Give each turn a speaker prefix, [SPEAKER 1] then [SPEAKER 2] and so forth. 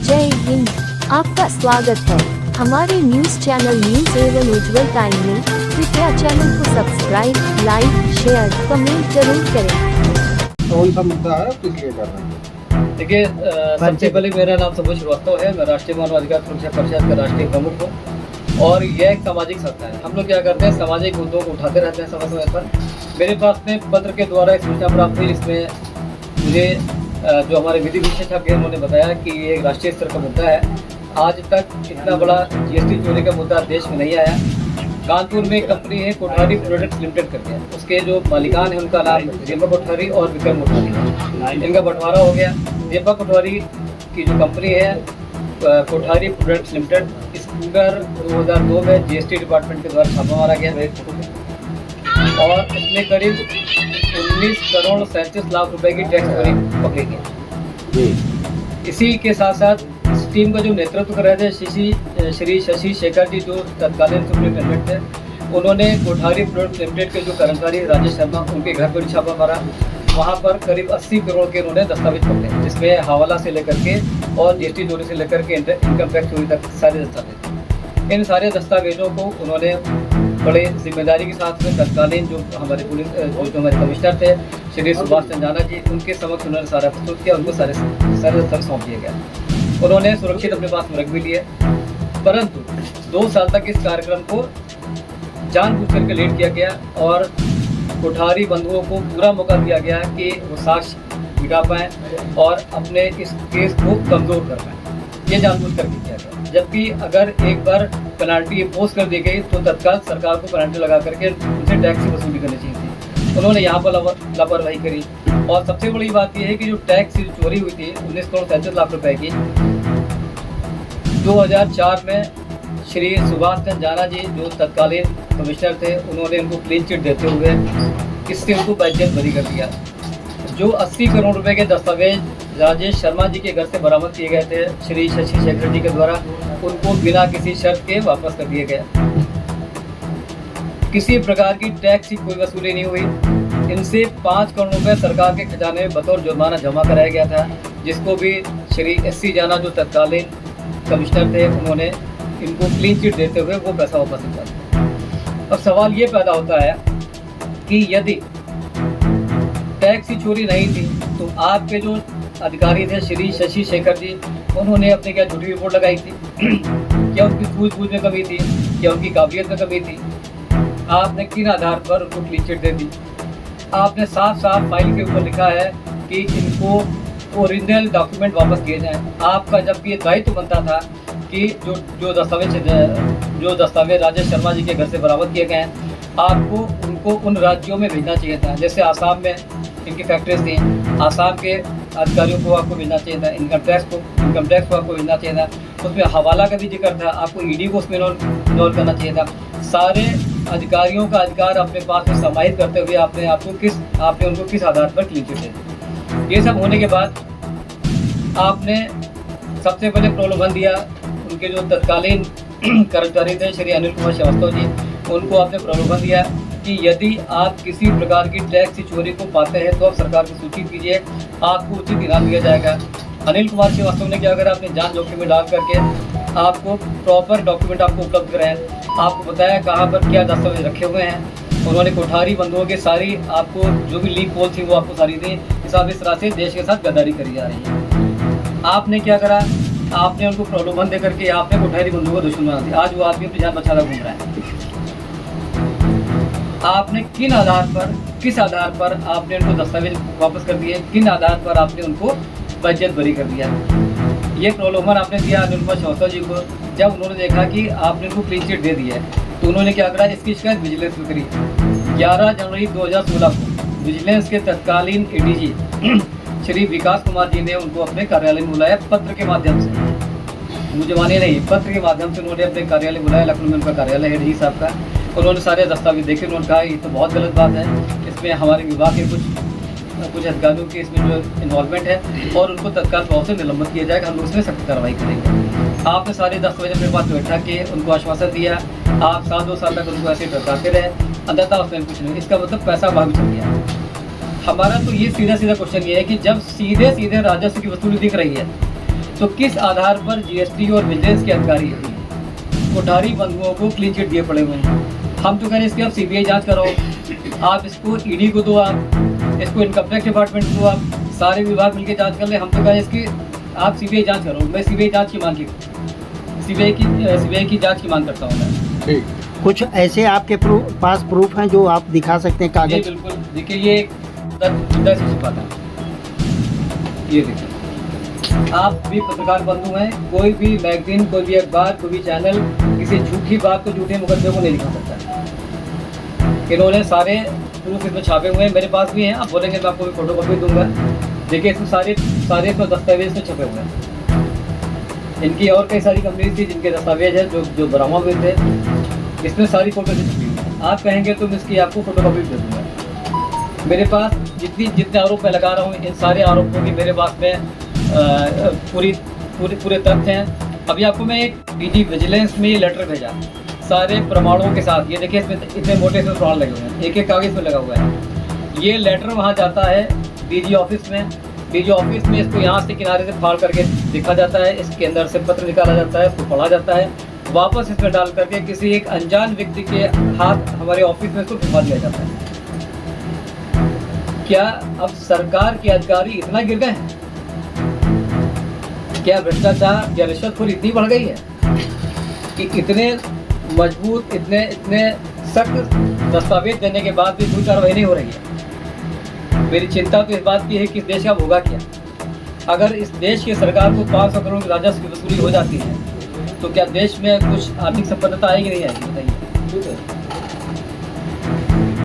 [SPEAKER 1] जय हिंद, आपका स्वागत है हमारे न्यूज चैनल न्यूज एवं उज्जवल टाइम में। कृपया चैनल को सब्सक्राइब, लाइक, शेयर, कमेंट जरूर करें।
[SPEAKER 2] कौन सा मुद्दा है, किस लिए कर रहे हैं?
[SPEAKER 3] देखिए, सबसे पहले मेरा नाम सबूत श्रीवास्तव है। मैं राष्ट्रीय मानवाधिकार सुरक्षा परिषद का राष्ट्रीय प्रमुख हूँ और यह एक सामाजिक संस्था है। हम लोग क्या करते हैं, सामाजिक मुद्दों को उठाते रहते हैं समय समय पर। मेरे पास में पत्र के द्वारा एक सूचना प्राप्त हुई, इसमें मुझे जो हमारे विधि विशेषज्ञ हैं उन्होंने बताया कि ये एक राष्ट्रीय स्तर का मुद्दा है। आज तक इतना बड़ा जीएसटी चोरी का मुद्दा देश में नहीं आया। कानपुर में एक कंपनी है कोठारी प्रोडक्ट्स लिमिटेड करके, उसके जो मालिकान है उनका नाम दीपक कोठारी और विक्रम कोठारी है। इनका बंटवारा हो गया। दीपक कोठारी की जो कंपनी है कोठारी प्रोडक्ट्स लिमिटेड, इस पर 2002 में जीएसटी डिपार्टमेंट के द्वारा छापा मारा गया और इसमें करीब 19 करोड़ 37 लाख रुपए की टैक्स चोरी पकड़ी गई। इसी के साथ साथ इस टीम का जो नेतृत्व कर रहे थे श्री शशि शेखर जी, जो तत्कालीन सुप्रिंटेंडेंट थे, उन्होंने कोठारी प्रोडक्ट लिमिटेड के जो कर्मचारी राजेश शर्मा, उनके घर पर छापा मारा। वहाँ पर करीब 80 करोड़ के उन्होंने दस्तावेज पकड़े, जिसमें हवाला से लेकर के और जीएसटी चोरी से लेकर के इनकम टैक्स चोरी तक सारे दस्तावेज। इन सारे दस्तावेजों को उन्होंने बड़े जिम्मेदारी के साथ में तत्कालीन जो हमारे पुलिस जो हमारे कमिश्नर थे श्री सुभाष चंदाना जी, उनके समक्ष उन्होंने सारा प्रस्तुत किया। उनको सारे दस्तावेज सौंप दिए गए। उन्होंने सुरक्षित अपने पास में रख भी लिए, परंतु 2 साल तक इस कार्यक्रम को जानबूझ करके लेट किया गया और कोठारी बंधुओं को पूरा मौका दिया गया कि वो साक्ष्य मिटा पाएँ और अपने इस केस को कमज़ोर कर पाएँ। ये जानबूझ करके किया गया। जबकि अगर एक बार पेनाल्टी इम्पोज कर दी गई तो तत्काल सरकार को पेनाल्टी लगा करके उनसे टैक्स की वसूली करनी चाहिए थी। उन्होंने यहाँ पर लापरवाही करी। और सबसे बड़ी बात यह है कि जो टैक्स की चोरी हुई थी 19 करोड़ 37 लाख रुपए की, 2004 में श्री सुभाष चंदाना जी जो तत्कालीन कमिश्नर थे, उन्होंने उनको क्लीन चिट देते हुए इससे उनको बाइज्जत बरी कर दिया। जो 80 करोड़ रुपए के दस्तावेज राजेश शर्मा जी के घर से बरामद किए गए थे श्री शशि शेखर जी के द्वारा, उनको बिना किसी शर्त के वापस कर दिए गए। किसी प्रकार की टैक्स की कोई वसूली नहीं हुई। इनसे 5 करोड़ रुपए सरकार के खजाने में बतौर जुर्माना जमा कराया गया था, जिसको भी श्री एससी जाना जो तत्कालीन कमिश्नर थे, उन्होंने इनको क्लीन चिट देते हुए वो पैसा वापस निकाल दिया। अब सवाल ये पैदा होता है कि यदि टैक्स की चोरी नहीं थी तो आपके जो अधिकारी थे श्री शशि शेखर जी, उन्होंने अपने क्या झूठी रिपोर्ट लगाई थी? क्या उनकी सूझबूझ में कमी थी? क्या उनकी काबिलियत में कमी थी? आपने किन आधार पर उनको क्लीन चिट दे दी? आपने साफ साफ फाइल के ऊपर लिखा है कि इनको ओरिजिनल डॉक्यूमेंट वापस किए जाएं। आपका जबकि ये दायित्व बनता था कि जो दस्तावेज राजेश शर्मा जी के घर से बरामद किए गए हैं, आपको उनको उन राज्यों में भेजना चाहिए था। जैसे आसाम में इनकी फैक्ट्रीज थी, आसाम के अधिकारियों को आपको भेजना चाहिए था। इनकम टैक्स को आपको भेजना चाहिए था। उसमें हवाला का भी जिक्र था, आपको ईडी को उसमें इन्वॉल्व करना चाहिए था। सारे अधिकारियों का अधिकार अपने पास में समाहित करते हुए आपने उनको किस आधार पर क्लीन चिट दी? ये सब होने के बाद आपने सबसे पहले प्रलोभन दिया। उनके जो तत्कालीन कर्मचारी थे श्री अनिल कुमार श्रीवास्तव जी, उनको आपने प्रलोभन दिया कि यदि आप किसी प्रकार की टैक्स की चोरी को पाते हैं तो आप सरकार को सूचित कीजिए, आपको उचित इनाम दिया जाएगा। अनिल कुमार श्रीवास्तव ने क्या करा, अपने जान जोखिम में डाल करके आपको प्रॉपर डॉक्यूमेंट आपको उपलब्ध कराएं, आपको बताया कहाँ पर क्या दस्तावेज रखे हुए हैं। उन्होंने कोठारी बंधुओं के सारी आपको जो भी लीक पोल थी वो आपको सारी दी। इस तरह से देश के साथ गद्दारी करी जा रही है। आपने क्या करा, आपने उनको प्रलोभन दे करके आपने कोठारी बंधुओं को दुश्मन बना दिया। आज वो आदमी अपनी जान बचाना घूम रहा है। आपने किस आधार पर आपने उनको दस्तावेज वापस कर दिए? किन आधार पर आपने उनको बाइज्जत बरी कर दिया? ये प्रलोभन आपने दिया अनिल कुमार श्रीवास्तव जी को। जब उन्होंने देखा कि आपने उनको क्लीन चिट दे दी है तो उन्होंने क्या करा, इसकी शिकायत विजिलेंस में करी। 11 जनवरी 2016 को विजिलेंस के तत्कालीन एडीजी श्री विकास कुमार जी ने उनको अपने कार्यालय में बुलाया, पत्र के माध्यम से। मुझे माने नहीं, पत्र के माध्यम से उन्होंने अपने कार्यालय बुलाया। लखनऊ में उनका कार्यालय है एडीजी साहब का। उन्होंने सारे दस्तावेज देखे। उन्होंने कहा ये तो बहुत गलत बात है, इसमें हमारे विभाग के कुछ अधिकारियों की इसमें जो इन्वॉल्वमेंट है और उनको तत्काल प्रभाव से निलंबित किया जाएगा। हम लोग इसमें सख्त कार्रवाई करेंगे। आपने सारे दस्तावेज अपने पास बैठा के उनको आश्वासन दिया। आप 2 साल तक उनको ऐसे डरते रहे, अंततः उसमें कुछ नहीं। इसका मतलब पैसा भाग चल गया। हमारा तो ये सीधा क्वेश्चन ये है कि जब सीधे राजस्व की वसूली दिख रही है तो किस आधार पर जीएसटी और विजिलेंस के अधिकारी कोठारी बंधुओं को क्लीन चिट दिए पड़े हुए हैं? हम तो कह रहे हैं इसकी आप सीबीआई जांच कराओ, आप इसको ईडी को दो, आप इसको इनकम टैक्स डिपार्टमेंट को दो, आप सारे विभाग मिलकर जांच कर ले। हम तो कह रहे हैं इसकी आप सीबीआई जांच करो। मैं सीबीआई जांच की मांग की सीबीआई की जांच की मांग करता हूँ मैं।
[SPEAKER 2] ठीक।
[SPEAKER 4] कुछ ऐसे आपके पास प्रूफ हैं जो आप दिखा सकते हैं
[SPEAKER 3] जी
[SPEAKER 4] कागज?
[SPEAKER 3] बिल्कुल, देखिए ये दस छिपाता है, ये देखिए। आप भी पत्रकार बंधु हैं, कोई भी मैगजीन, कोई भी अखबार, कोई भी चैनल किसी झूठी बात को, झूठे मुकदमे को नहीं दिखा सकता। इन्होंने सारे प्रूफ इसमें छापे हुए हैं, मेरे पास भी हैं। आप बोलेंगे मैं आपको भी फोटोकॉपी दूंगा। देखिए इसमें सारे इसमें दस्तावेज में छपे हुए हैं। इनकी और कई सारी कंपनी थी जिनके दस्तावेज है जो बरामद हुए थे, इसमें सारी फोटो से छपी हुई है। आप कहेंगे तो मैं इसकी आपको फोटोकॉपी दे दूँगा। मेरे पास जितने आरोप मैं लगा रहा हूँ, इन सारे आरोपों की मेरे पास में पूरे तथ्य हैं। अभी आपको मैं एक डीजी विजिलेंस में ये लेटर भेजा सारे प्रमाणों के साथ। ये देखिए इसमें इतने मोटे से प्रमाण लगे हुए हैं, एक एक कागज़ में लगा हुआ है। ये लेटर वहाँ जाता है डीजी ऑफिस में। डीजी ऑफिस में इसको यहाँ से किनारे से फाड़ करके लिखा जाता है, इसके अंदर से पत्र निकाला जाता है, उसको पढ़ा जाता है, वापस इसमें डाल करके किसी एक अनजान व्यक्ति के हाथ हमारे ऑफिस में इसको भिजवा दिया जाता है। क्या अब सरकार के अधिकारी इतना गिर गए हैं? क्या भ्रष्टाचार या रिश्वतखोरी इतनी बढ़ गई है कि इतने मजबूत, इतने सख्त दस्तावेज देने के बाद भी कोई कार्रवाई नहीं हो रही है? मेरी चिंता तो इस बात की है कि इस देश का होगा क्या। अगर इस देश की सरकार को 500 करोड़ राजस्व की वसूली हो जाती है तो क्या देश में कुछ आर्थिक संपन्नता आएगी नहीं आएगी, बताइए।